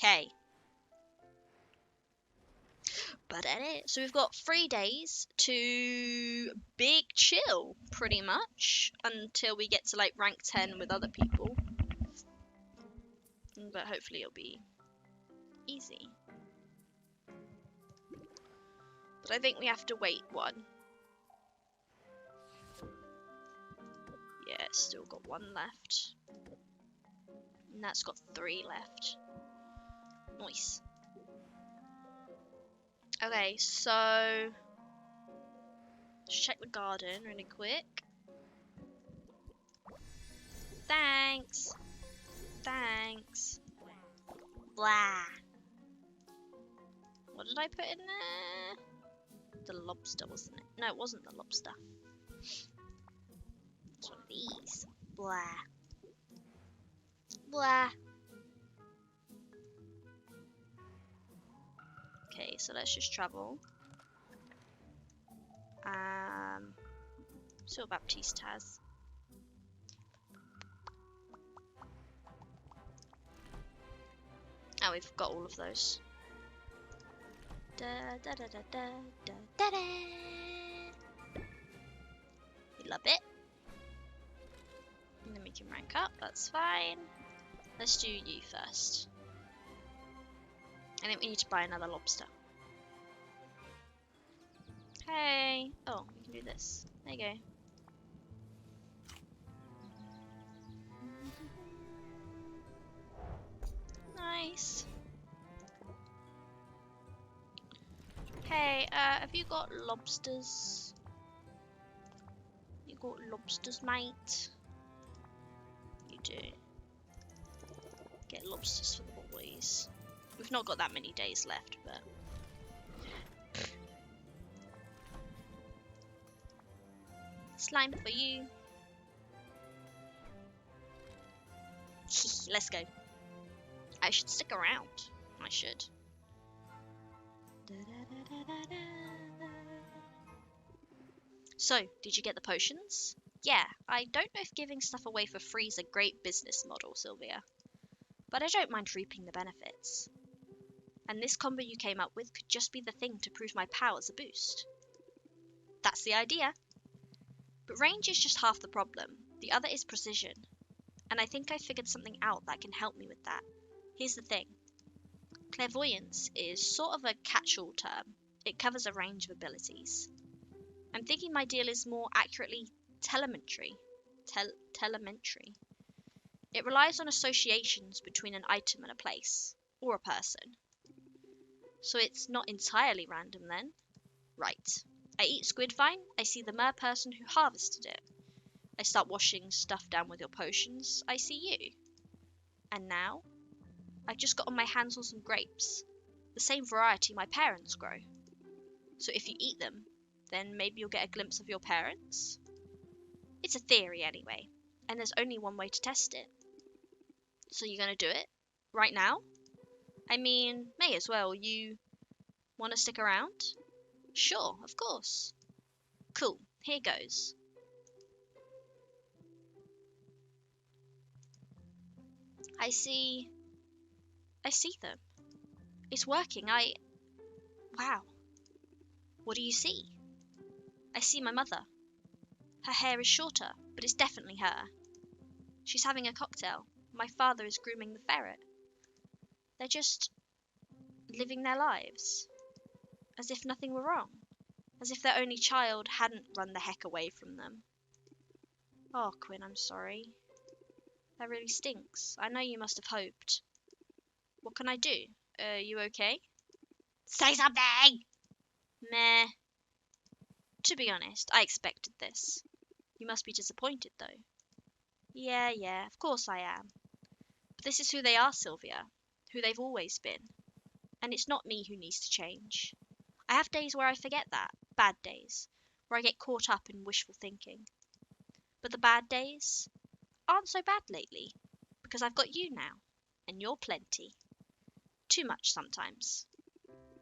Okay. But anyway, so we've got 3 days to big chill, pretty much, until we get to like rank 10 with other people. But hopefully it'll be easy. But I think we have to wait one. Yeah, it's still got 1 left. And that's got 3 left. Nice. Okay, so let's check the garden really quick. Thanks. Thanks. Blah. What did I put in there? The lobster, wasn't it? No, it wasn't the lobster. It's one of these. Blah. Blah. Okay, so let's just travel. See what Baptiste has. Oh, we've got all of those. Da da da da da da da da. We love it. And then we can rank up, that's fine. Let's do you first. I think we need to buy another lobster. Hey! Oh, we can do this. There you go. Nice. Hey, have you got lobsters? You got lobsters, mate? You do. Get lobsters for the boys. We've not got that many days left, but... Slime for you. Let's go. I should stick around. I should. So, did you get the potions? Yeah, I don't know if giving stuff away for free is a great business model, Sylvia. But I don't mind reaping the benefits. And this combo you came up with could just be the thing to prove my powers a boost. That's the idea. But range is just half the problem. The other is precision. And I think I figured something out that can help me with that. Here's the thing. Clairvoyance is sort of a catch-all term. It covers a range of abilities. I'm thinking my deal is more accurately telemetry. Telemetry. It relies on associations between an item and a place, or a person. So it's not entirely random then? Right. I eat squid vine, I see the mer person who harvested it. I start washing stuff down with your potions, I see you. And now? I've just gotten my hands on some grapes. The same variety my parents grow. So if you eat them, then maybe you'll get a glimpse of your parents? It's a theory anyway, and there's only one way to test it. So you're gonna do it? Right now? I mean, may as well. You wanna stick around? Sure, of course. Cool, here goes. I see them. It's working, Wow. What do you see? I see my mother. Her hair is shorter, but it's definitely her. She's having a cocktail. My father is grooming the ferret. They're just living their lives. As if nothing were wrong. As if their only child hadn't run the heck away from them. Oh, Quinn, I'm sorry. That really stinks. I know you must have hoped. What can I do? You okay? Say something! Meh. To be honest, I expected this. You must be disappointed, though. Yeah, of course I am. But this is who they are, Sylvia. Who they've always been. And it's not me who needs to change. I have days where I forget that. Bad days. Where I get caught up in wishful thinking. But the bad days aren't so bad lately. Because I've got you now. And you're plenty. Too much sometimes.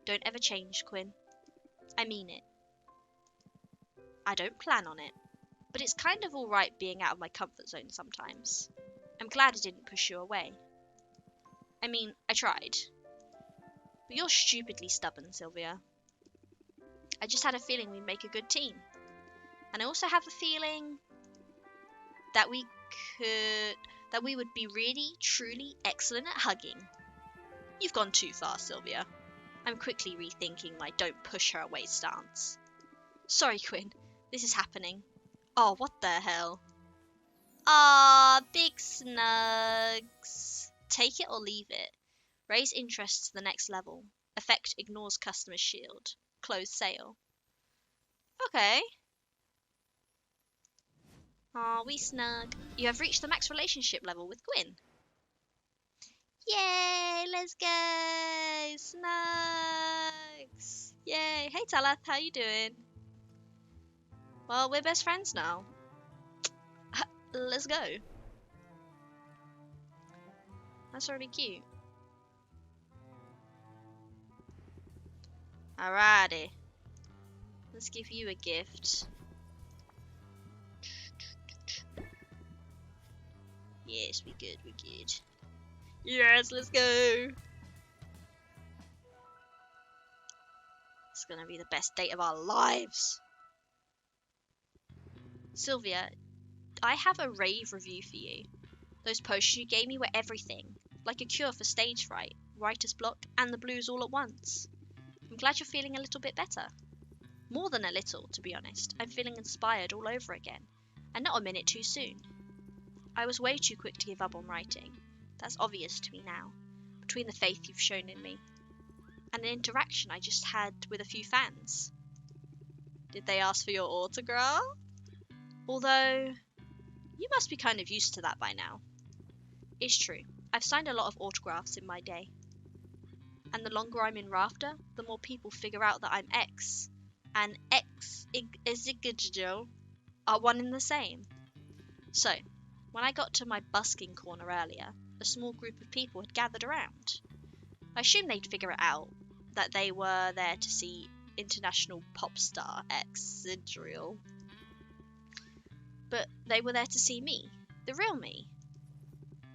Don't ever change, Quinn. I mean it. I don't plan on it. But it's kind of alright being out of my comfort zone sometimes. I'm glad I didn't push you away. I mean, I tried. But you're stupidly stubborn, Sylvia. I just had a feeling we'd make a good team. And I also have a feeling that we would be really, truly excellent at hugging. You've gone too far, Sylvia. I'm quickly rethinking my don't push her away stance. Sorry, Quinn. This is happening. Oh, what the hell? Ah, big snugs. Take it or leave it. Raise interest to the next level. Effect ignores customer's shield. Close sale. Okay. Aw, we snug. You have reached the max relationship level with Gwyn. Yay, let's go! Snugs! Yay! Hey Talath, how you doing? Well, we're best friends now. Let's go. That's really cute. Alrighty. Let's give you a gift. Yes, we good, we good. Yes, let's go! It's gonna be the best date of our lives. Sylvia, I have a rave review for you. Those potions you gave me were everything. Like a cure for stage fright, writer's block, and the blues all at once. I'm glad you're feeling a little bit better. More than a little, to be honest. I'm feeling inspired all over again. And not a minute too soon. I was way too quick to give up on writing. That's obvious to me now. Between the faith you've shown in me and an interaction I just had with a few fans. Did they ask for your autograph? Although, you must be kind of used to that by now. It's true. I've signed a lot of autographs in my day. And the longer I'm in Rafta, the more people figure out that I'm X. And X are one and the same. So, when I got to my busking corner earlier, a small group of people had gathered around. I assumed they'd figure it out, that they were there to see international pop star XID. But they were there to see me, the real me.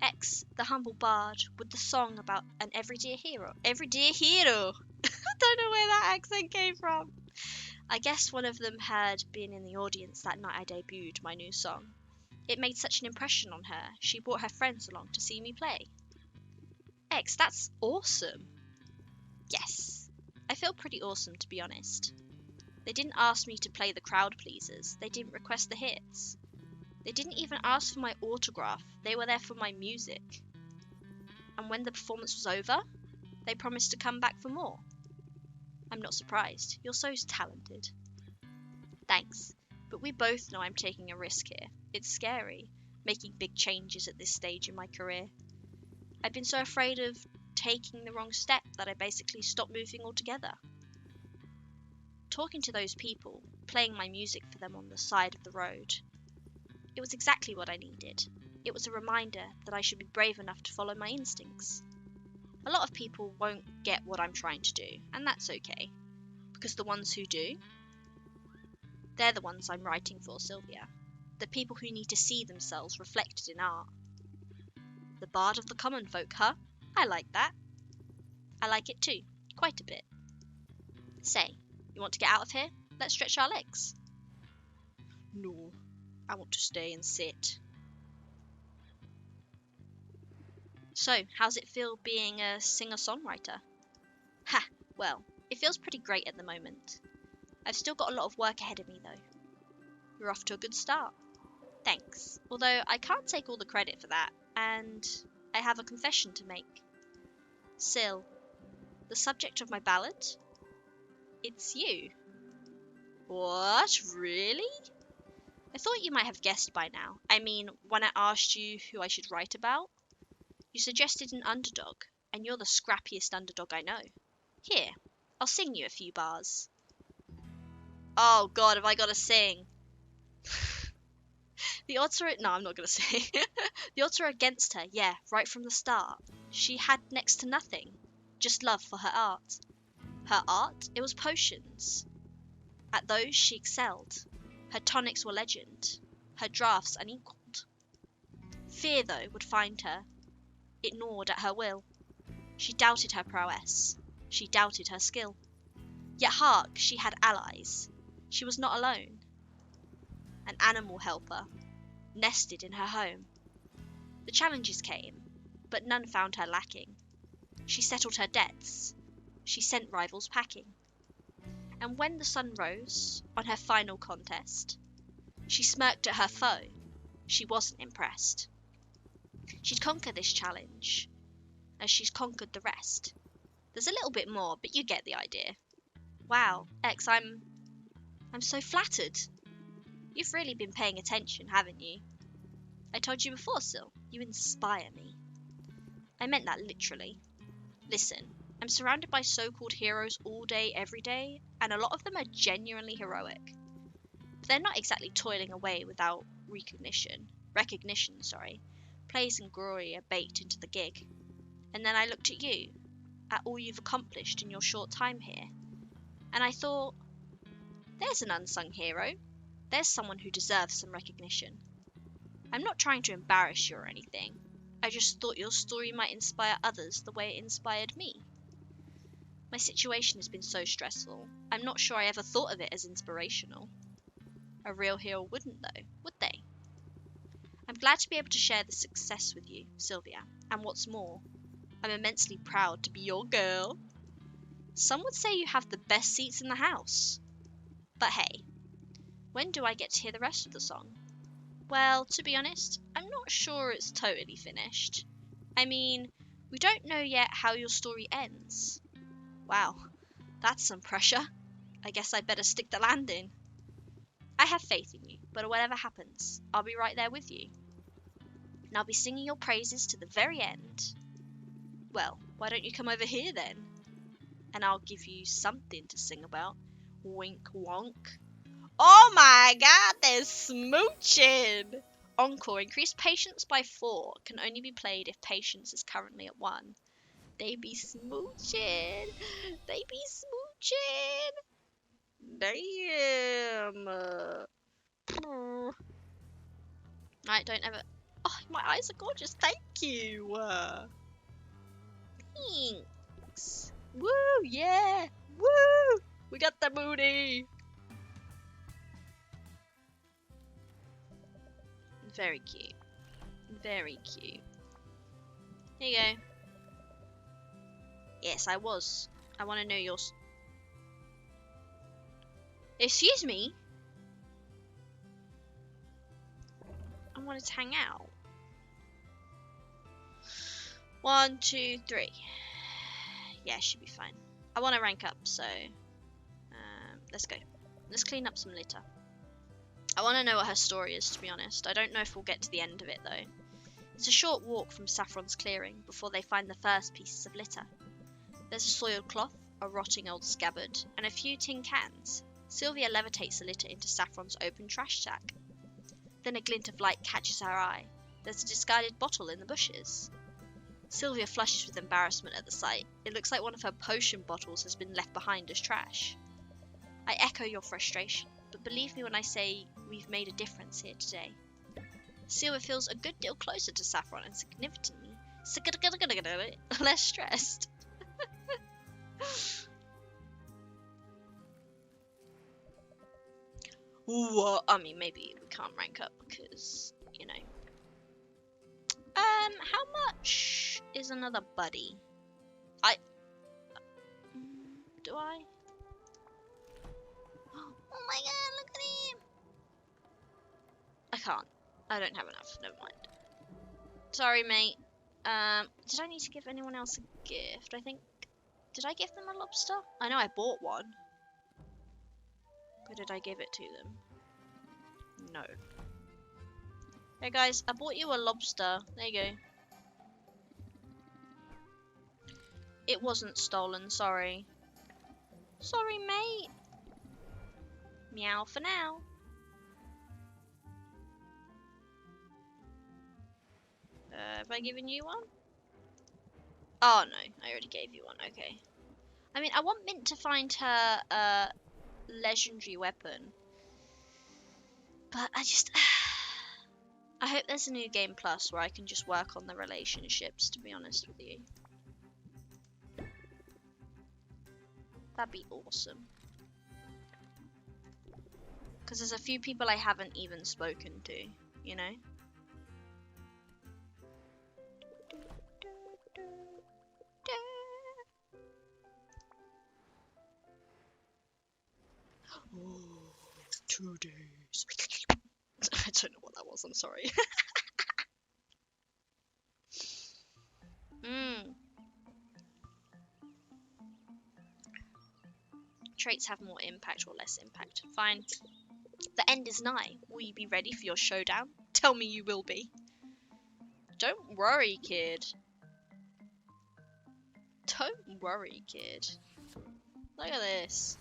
X, the humble bard, with the song about an everyday hero. Everyday hero! I don't know where that accent came from. I guess one of them had been in the audience that night I debuted my new song. It made such an impression on her, she brought her friends along to see me play. X, that's awesome. Yes, I feel pretty awesome to be honest. They didn't ask me to play the crowd pleasers, they didn't request the hits. They didn't even ask for my autograph, they were there for my music. And when the performance was over, they promised to come back for more. I'm not surprised, you're so talented. Thanks, but we both know I'm taking a risk here. It's scary, making big changes at this stage in my career. I've been so afraid of taking the wrong step that I basically stopped moving altogether. Talking to those people, playing my music for them on the side of the road, it was exactly what I needed. It was a reminder that I should be brave enough to follow my instincts. A lot of people won't get what I'm trying to do, and that's okay. Because the ones who do, they're the ones I'm writing for, Sylvia. The people who need to see themselves reflected in art. The bard of the common folk, huh? I like that. I like it too, quite a bit. Say, you want to get out of here? Let's stretch our legs. No, I want to stay and sit. So, how's it feel being a singer-songwriter? Ha, well, it feels pretty great at the moment. I've still got a lot of work ahead of me though. You're off to a good start. Thanks, although I can't take all the credit for that, and I have a confession to make. Syl, the subject of my ballad? It's you. What, really? I thought you might have guessed by now. I mean, when I asked you who I should write about, you suggested an underdog, and you're the scrappiest underdog I know. Here, I'll sing you a few bars. Oh god, have I gotta sing? The odds are... No, I'm not gonna say. The odds are against her, yeah, right from the start. She had next to nothing. Just love for her art. Her art? It was potions. At those she excelled. Her tonics were legend. Her drafts unequalled. Fear, though, would find her. It gnawed at her will. She doubted her prowess. She doubted her skill. Yet hark, she had allies. She was not alone. An animal helper, nested in her home. The challenges came, but none found her lacking. She settled her debts. She sent rivals packing. And when the sun rose on her final contest, she smirked at her foe. She wasn't impressed. She'd conquer this challenge, as she's conquered the rest. There's a little bit more, but you get the idea. Wow, X, I'm so flattered. You've really been paying attention, haven't you? I told you before, Sil, you inspire me. I meant that literally. Listen, I'm surrounded by so-called heroes all day, every day, and a lot of them are genuinely heroic. But they're not exactly toiling away without recognition, praise and glory are baked into the gig. And then I looked at you, at all you've accomplished in your short time here, and I thought, there's an unsung hero. There's someone who deserves some recognition. I'm not trying to embarrass you or anything. I just thought your story might inspire others the way it inspired me. My situation has been so stressful, I'm not sure I ever thought of it as inspirational. A real hero wouldn't though, would they? I'm glad to be able to share this success with you, Sylvia, and what's more, I'm immensely proud to be your girl. Some would say you have the best seats in the house. But hey, when do I get to hear the rest of the song? Well, to be honest, I'm not sure it's totally finished. I mean, we don't know yet how your story ends. Wow, that's some pressure. I guess I better stick the landing. I have faith in you, but whatever happens, I'll be right there with you. And I'll be singing your praises to the very end. Well, why don't you come over here then? And I'll give you something to sing about. Wink wonk. Oh my god, they're smooching! Encore, increase patience by 4. Can only be played if patience is currently at 1. They be smooching! They be smooching! Damn! Right, don't ever... Oh, my eyes are gorgeous, thank you! Thanks! Woo, yeah! Woo! We got the booty! Very cute. Very cute. Here you go. Yes, I was. I want to know yours. Excuse me? I wanted to hang out. 1, 2, 3. Yeah, should be fine. I want to rank up, so let's go. Let's clean up some litter. I want to know what her story is, to be honest. I don't know if we'll get to the end of it, though. It's a short walk from Saffron's clearing before they find the first pieces of litter. There's a soiled cloth, a rotting old scabbard, and a few tin cans. Sylvia levitates the litter into Saffron's open trash sack. Then a glint of light catches her eye. There's a discarded bottle in the bushes. Sylvia flushes with embarrassment at the sight. It looks like one of her potion bottles has been left behind as trash. I echo your frustration, but believe me when I say we've made a difference here today. Sylvia feels a good deal closer to Saffron and significantly less stressed. Well, I mean, maybe we can't rank up because, you know. How much is another buddy? Do I? Oh my god, look at him! I can't. I don't have enough. Never mind. Sorry, mate. Did I need to give anyone else a gift? I think... Did I give them a lobster? I know I bought one. But did I give it to them? No. Hey guys, I bought you a lobster. There you go. It wasn't stolen, sorry. Sorry, mate. Meow for now. Have I given you one? Oh no, I already gave you one, okay. I mean, I want Mint to find her a legendary weapon. But I just... I hope there's a new game plus where I can just work on the relationships, to be honest with you. That'd be awesome. Because there's a few people I haven't even spoken to, you know? Oh, 2 days. I don't know what that was, I'm sorry. Traits have more impact or less impact. Fine. The end is nigh. Will you be ready for your showdown? Tell me you will be. Don't worry, kid. Don't worry, kid. Look at this.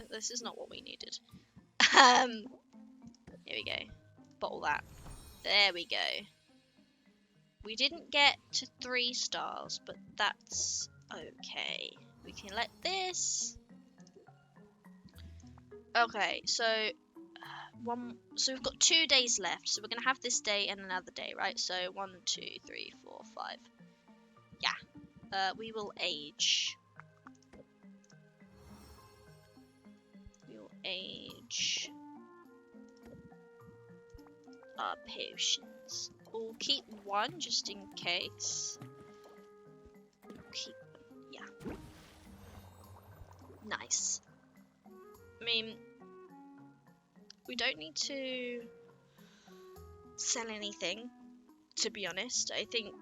This is not what we needed. Here we go. Bottle that. There we go. We didn't get to 3 stars, but that's okay. We can let this. Okay, so so we've got 2 days left. So we're gonna have this day and another day, right? So 1, 2, 3, 4, 5. Yeah. We will age. We will age our potions. We'll keep 1 just in case. Yeah. Nice. I mean, we don't need to sell anything, to be honest. I think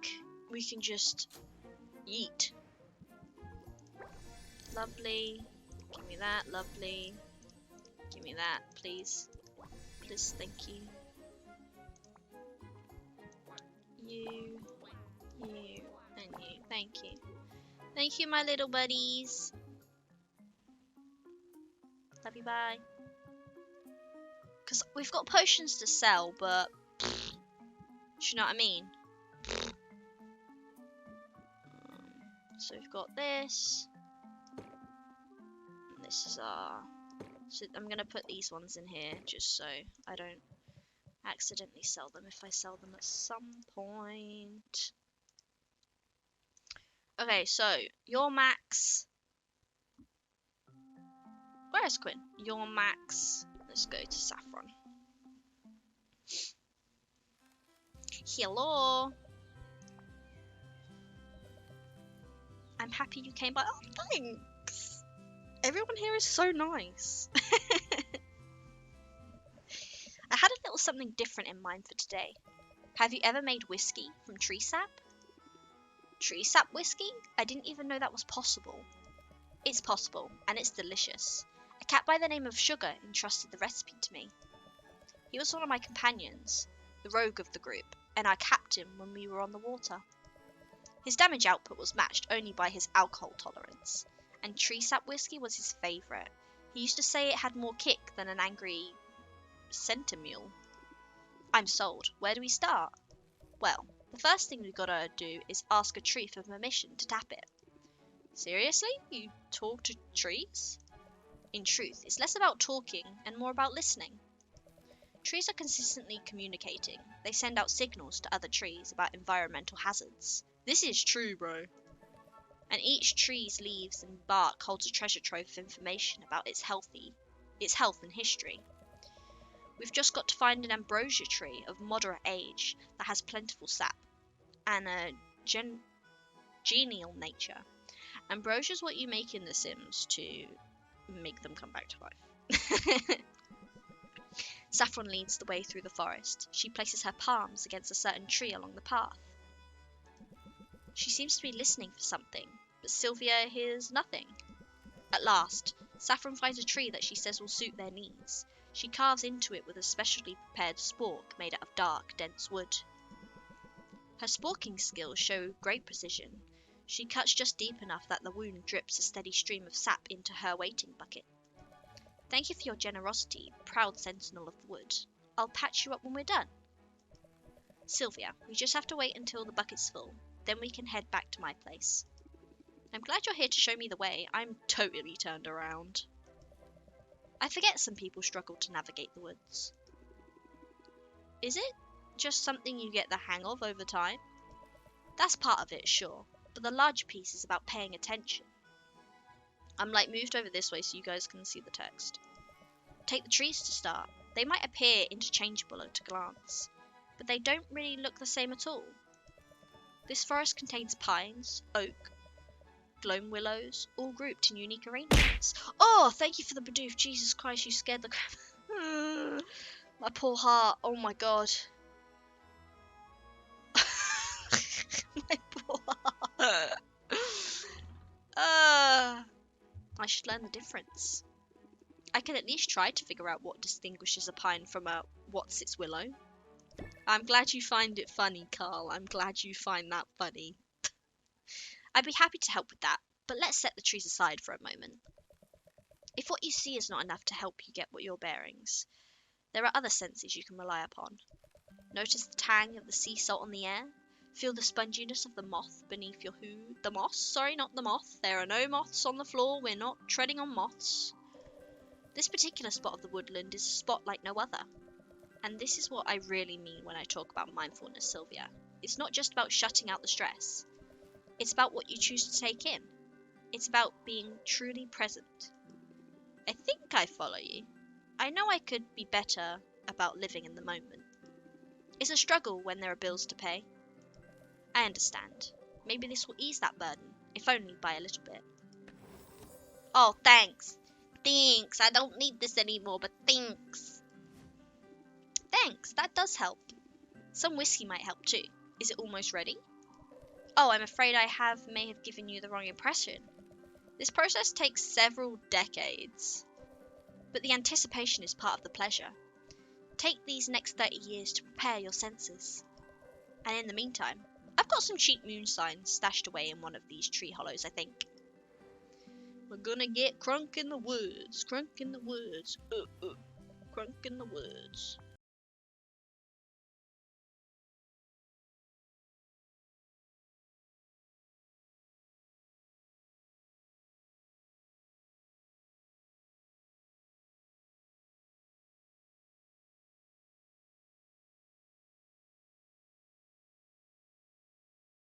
we can just eat. Lovely. Give me that. Lovely. Give me that, please. Please, thank you. You, and you. Thank you. Thank you, my little buddies. Love you, bye. Because we've got potions to sell, but do you know what I mean? So we've got this. And this is our... So I'm going to put these ones in here just so I don't accidentally sell them if I sell them at some point. Okay, so your max... Where's Quinn? Your max... Let's go to Saffron. Hello. I'm happy you came by. Oh, thanks. Everyone here is so nice. I had a little something different in mind for today. Have you ever made whiskey from tree sap? Tree sap whiskey? I didn't even know that was possible. It's possible, and it's delicious. A cat by the name of Sugar entrusted the recipe to me. He was one of my companions, the rogue of the group, and I capped him when we were on the water. His damage output was matched only by his alcohol tolerance, and tree sap whiskey was his favourite. He used to say it had more kick than an angry centimule. I'm sold. Where do we start? Well, the first thing we gotta do is ask a tree for permission to tap it. Seriously? You talk to trees? In truth, it's less about talking and more about listening. Trees are consistently communicating. They send out signals to other trees about environmental hazards. This is true, bro. And each tree's leaves and bark holds a treasure trove of information about its health and history. We've just got to find an ambrosia tree of moderate age that has plentiful sap and a genial nature. Ambrosia is what you make in The Sims to make them come back to life. Saffron leads the way through the forest. She places her palms against a certain tree along the path. She seems to be listening for something, but Sylvia hears nothing. At last, Saffron finds a tree that she says will suit their needs. She carves into it with a specially prepared spork made out of dark, dense wood. Her sporking skills show great precision. She cuts just deep enough that the wound drips a steady stream of sap into her waiting bucket. Thank you for your generosity, proud sentinel of the wood. I'll patch you up when we're done. Sylvia, we just have to wait until the bucket's full. Then we can head back to my place. I'm glad you're here to show me the way. I'm totally turned around. I forget some people struggle to navigate the woods. Is it just something you get the hang of over time? That's part of it, sure, but the larger piece is about paying attention. I'm like moved over this way so you guys can see the text. Take the trees to start. They might appear interchangeable at a glance, but they don't really look the same at all. This forest contains pines, oak, gloam willows, all grouped in unique arrangements. Oh, thank you for the Bidoof. Jesus Christ, you scared the crap. My poor heart. Oh my god. My poor heart. I should learn the difference. I can at least try to figure out what distinguishes a pine from a what's its willow. I'm glad you find it funny, Carl. I'm glad you find that funny. I'd be happy to help with that, but let's set the trees aside for a moment. If what you see is not enough to help you get your bearings, there are other senses you can rely upon. Notice the tang of the sea salt on the air. Feel the sponginess of the moth beneath your hood. The moss? Sorry, not the moth. There are no moths on the floor. We're not treading on moths. This particular spot of the woodland is a spot like no other. And this is what I really mean when I talk about mindfulness, Sylvia. It's not just about shutting out the stress. It's about what you choose to take in. It's about being truly present. I think I follow you. I know I could be better about living in the moment. It's a struggle when there are bills to pay. I understand. Maybe this will ease that burden, if only by a little bit. Oh, thanks. Thanks. I don't need this anymore, but thanks. Thanks. That does help. Some whiskey might help too. Is it almost ready? Oh, I'm afraid I may have given you the wrong impression. This process takes several decades. But the anticipation is part of the pleasure. Take these next 30 years to prepare your senses. And in the meantime, I've got some cheap moon signs stashed away in one of these tree hollows, I think. We're gonna get crunk in the woods, crunk in the woods, crunk in the woods.